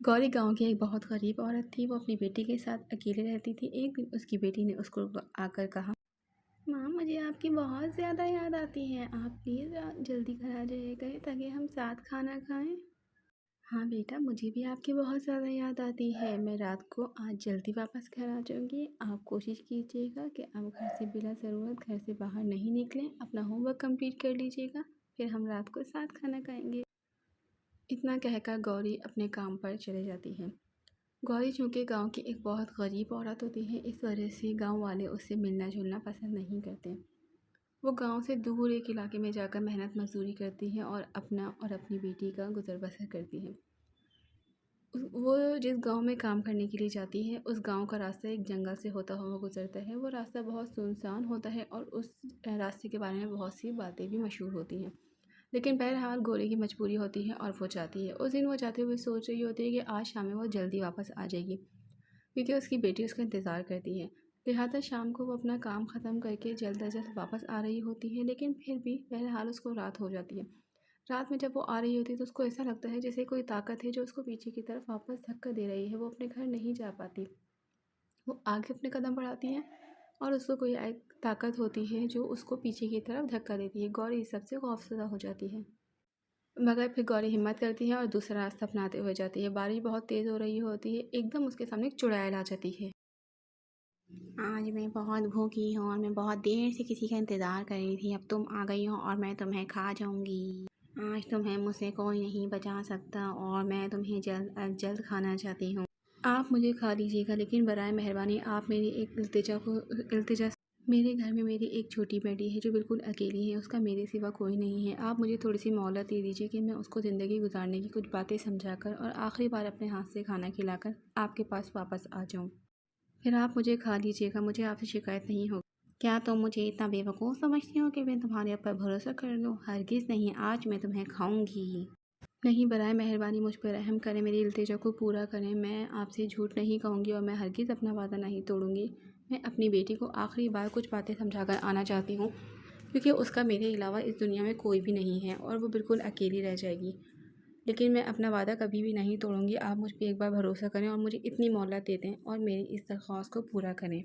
गौरी गांव की एक बहुत गरीब औरत थी। वो अपनी बेटी के साथ अकेले रहती थी। एक दिन उसकी बेटी ने उसको आकर कहा, माँ, मुझे आपकी बहुत ज़्यादा याद आती है। आप प्लीज़ जल्दी घर आ जाइएगा ताकि हम साथ खाना खाएं। हाँ बेटा, मुझे भी आपकी बहुत ज़्यादा याद आती है। मैं रात को आज जल्दी वापस घर आ जाऊंगी। आप कोशिश कीजिएगा कि आप घर से बिना ज़रूरत घर से बाहर नहीं निकलें। अपना होमवर्क कंप्लीट कर लीजिएगा, फिर हम रात को साथ खाना खाएंगे। इतना कहकर गौरी अपने काम पर चले जाती है। गौरी चूँकि गांव की एक बहुत गरीब औरत होती है, इस वजह से गांव वाले उससे मिलना जुलना पसंद नहीं करते। वो गांव से दूर एक इलाके में जाकर मेहनत मजदूरी करती है और अपना और अपनी बेटी का गुजर बसर करती है। वो जिस गांव में काम करने के लिए जाती है, उस गांव का रास्ता एक जंगल से होता हुआ गुजरता है। वो रास्ता बहुत सुनसान होता है और उस रास्ते के बारे में बहुत सी बातें भी मशहूर होती हैं। लेकिन बहरहाल गौरी की मजबूरी होती है और वो जाती है। उस दिन वो जाते हुए सोच रही होती है कि आज शाम में वो जल्दी वापस आ जाएगी, क्योंकि उसकी बेटी उसका इंतज़ार करती है। लिहाजा शाम को वो अपना काम ख़त्म करके जल्द अज जल्द वापस आ रही होती है, लेकिन फिर भी बहरहाल उसको रात हो जाती है। रात में जब वो आ रही होती है तो उसको ऐसा लगता है जैसे कोई ताकत है जो उसको पीछे की तरफ वापस धक्का दे रही है। वो अपने घर नहीं जा पाती। वो आगे अपने कदम बढ़ाती है और उसको कोई एक ताकत होती है जो उसको पीछे की तरफ धक्का देती है। गौरी इस सबसे खौफजदा हो जाती है, मगर फिर गौरी हिम्मत करती है और दूसरा रास्ता अपनाते हुए जाती है। बारिश बहुत तेज़ हो रही होती है। एकदम उसके सामने एक चुड़ैल आ जाती है। आज मैं बहुत भूखी हूँ और मैं बहुत देर से किसी का इंतज़ार कर रही थी। अब तुम आ गई हो और मैं तुम्हें खा जाऊँगी। आज तुम्हें मुझसे कोई नहीं बचा सकता और मैं तुम्हें जल्द अज जल्द खाना चाहती हूँ। आप मुझे खा लीजिएगा, लेकिन बराए मेहरबानी आप मेरी एक इल्तिजा मेरे घर में मेरी एक छोटी बेटी है जो बिल्कुल अकेली है। उसका मेरे सिवा कोई नहीं है। आप मुझे थोड़ी सी मोहलत दे दीजिए कि मैं उसको ज़िंदगी गुजारने की कुछ बातें समझाकर और आखिरी बार अपने हाथ से खाना खिलाकर आपके पास वापस आ जाऊँ। फिर आप मुझे खा लीजिएगा, मुझे आपसे शिकायत नहीं होगी। क्या तुम मुझे इतना बेवकूफ़ समझती हो कि मैं तुम्हारे ऊपर भरोसा कर लूँ? हरगिज़ नहीं, आज मैं तुम्हें खाऊंगी। नहीं, बराए मेहरबानी मुझ पर रहम करें, मेरी इल्तिजा को पूरा करें। मैं आपसे झूठ नहीं कहूँगी और मैं हरगिज़ अपना वादा नहीं तोड़ूँगी। मैं अपनी बेटी को आखिरी बार कुछ बातें समझाकर आना चाहती हूँ, क्योंकि उसका मेरे अलावा इस दुनिया में कोई भी नहीं है और वो बिल्कुल अकेली रह जाएगी। लेकिन मैं अपना वादा कभी भी नहीं तोड़ूँगी। आप मुझ पर एक बार भरोसा करें और मुझे इतनी मोहलत दे दें और मेरी इस दरख्वास्त को पूरा करें।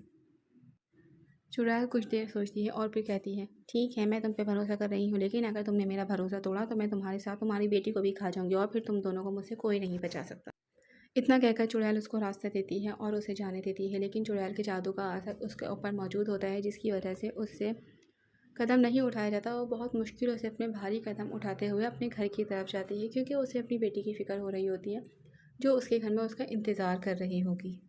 चुड़ैल कुछ देर सोचती है और फिर कहती है, ठीक है, मैं तुम पे भरोसा कर रही हूँ, लेकिन अगर तुमने मेरा भरोसा तोड़ा तो मैं तुम्हारे साथ तुम्हारी बेटी को भी खा जाऊँगी और फिर तुम दोनों को मुझसे कोई नहीं बचा सकता। इतना कहकर चुड़ैल उसको रास्ता देती है और उसे जाने देती है, लेकिन चुड़ैल के जादू का असर उसके ऊपर मौजूद होता है, जिसकी वजह से उससे कदम नहीं उठाया जाता। वो बहुत मुश्किलों से अपने भारी कदम उठाते हुए अपने घर की तरफ जाती है, क्योंकि उसे अपनी बेटी की फ़िक्र हो रही होती है जो उसके घर में उसका इंतज़ार कर रही होगी।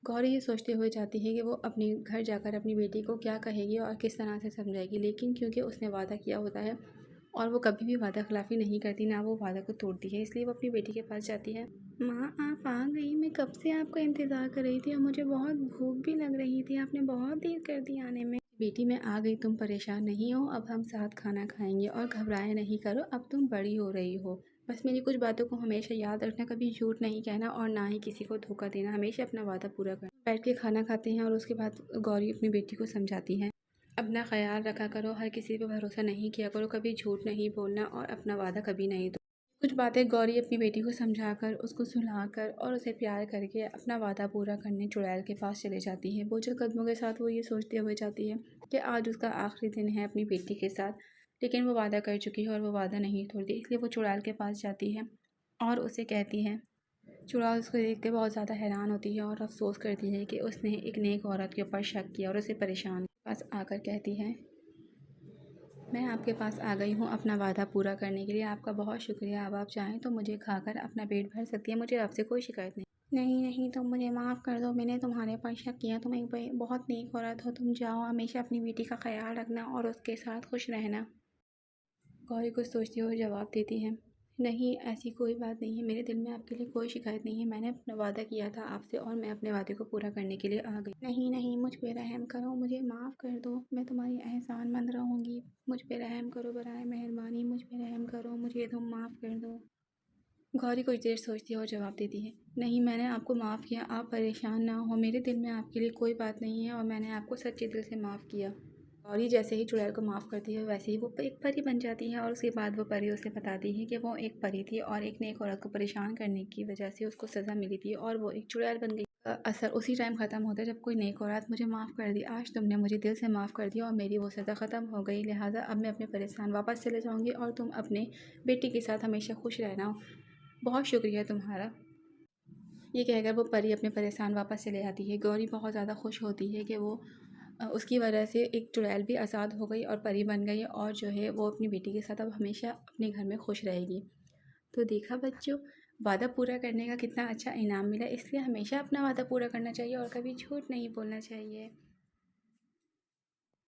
गौरी ये सोचते हुए जाती है कि वो अपने घर जाकर अपनी बेटी को क्या कहेगी और किस तरह से समझाएगी, लेकिन क्योंकि उसने वादा किया होता है और वो कभी भी वादा खिलाफ़ी नहीं करती, ना वो वादा को तोड़ती है, इसलिए वो अपनी बेटी के पास जाती है। माँ, आप आ गई। मैं कब से आपका इंतज़ार कर रही थी और मुझे बहुत भूख भी लग रही थी। आपने बहुत देर कर दी आने में। बेटी, मैं आ गई, तुम परेशान नहीं हो। अब हम साथ खाना खाएंगे और घबराए नहीं करो, अब तुम बड़ी हो रही हो। बस मेरी कुछ बातों को हमेशा याद रखना, कभी झूठ नहीं कहना और ना ही किसी को धोखा देना, हमेशा अपना वादा पूरा करना। बैठ के खाना खाते हैं और उसके बाद गौरी अपनी बेटी को समझाती है, अपना ख्याल रखा करो, हर किसी पर भरोसा नहीं किया करो, कभी झूठ नहीं बोलना और अपना वादा कभी नहीं। कुछ बातें गौरी अपनी बेटी को समझाकर, उसको सुलाकर और उसे प्यार करके अपना वादा पूरा करने चुड़ैल के पास चले जाती है। बोझल कदमों के साथ वो ये सोचते हुए जाती है कि आज उसका आखिरी दिन है अपनी बेटी के साथ, लेकिन वो वादा कर चुकी है और वो वादा नहीं तोड़ती, इसलिए वो चुड़ैल के पास जाती है और उसे कहती है। चुड़ैल उसको देख के बहुत ज़्यादा हैरान होती है और अफसोस करती है कि उसने एक नेक औरत के ऊपर शक किया और उसे परेशान पास आकर कहती है, मैं आपके पास आ गई हूँ अपना वादा पूरा करने के लिए। आपका बहुत शुक्रिया। अब आप चाहें तो मुझे खाकर अपना पेट भर सकती है, मुझे आपसे कोई शिकायत नहीं। नहीं नहीं, तुम मुझे माफ़ कर दो, मैंने तुम्हारे ऊपर शक किया। तुम एक बहुत नेक औरत हो। तुम जाओ, हमेशा अपनी बेटी का ख्याल रखना और उसके साथ खुश रहना। गौरी कुछ सोचती हुए जवाब देती है, नहीं, ऐसी कोई बात नहीं है, मेरे दिल में आपके लिए कोई शिकायत नहीं है। मैंने अपना वादा किया था आपसे और मैं अपने वादे को पूरा करने के लिए आ गई। नहीं नहीं, मुझ पे रहम करो, मुझे माफ़ कर दो, मैं तुम्हारी एहसानमंद रहूँगी। मुझ पे रहम करो, बराए मेहरबानी मुझ पे रहम करो, मुझे तुम माफ़ कर दो। गौरी कुछ देर सोचती है और जवाब देती है, नहीं, मैंने आपको माफ़ किया, आप परेशान ना हो, मेरे दिल में आपके लिए कोई बात नहीं है और मैंने आपको सच्चे दिल से माफ़ किया। गौरी जैसे ही चुड़ैल को माफ़ करती है वैसे ही वो एक परी बन जाती है और उसके बाद वो परी उसे बताती है कि वो एक परी थी और एक नेक औरत को परेशान करने की वजह से उसको सज़ा मिली थी और वो एक चुड़ैल बन गई। असर उसी टाइम ख़त्म होता है जब कोई नेक औरत मुझे माफ़ कर दी। आज तुमने मुझे दिल से माफ़ कर दिया और मेरी वो सज़ा ख़त्म हो गई, लिहाजा अब मैं अपने परेशान वापस चले जाऊँगी और तुम अपने बेटी के साथ हमेशा खुश रहना। बहुत शुक्रिया तुम्हारा। ये कहकर वो परी अपने परेशान वापस चले आती है। गौरी बहुत ज़्यादा खुश होती है कि वो उसकी वजह से एक चुड़ैल भी आज़ाद हो गई और परी बन गई और जो है वो अपनी बेटी के साथ अब हमेशा अपने घर में खुश रहेगी। तो देखा बच्चों, वादा पूरा करने का कितना अच्छा इनाम मिला, इसलिए हमेशा अपना वादा पूरा करना चाहिए और कभी झूठ नहीं बोलना चाहिए।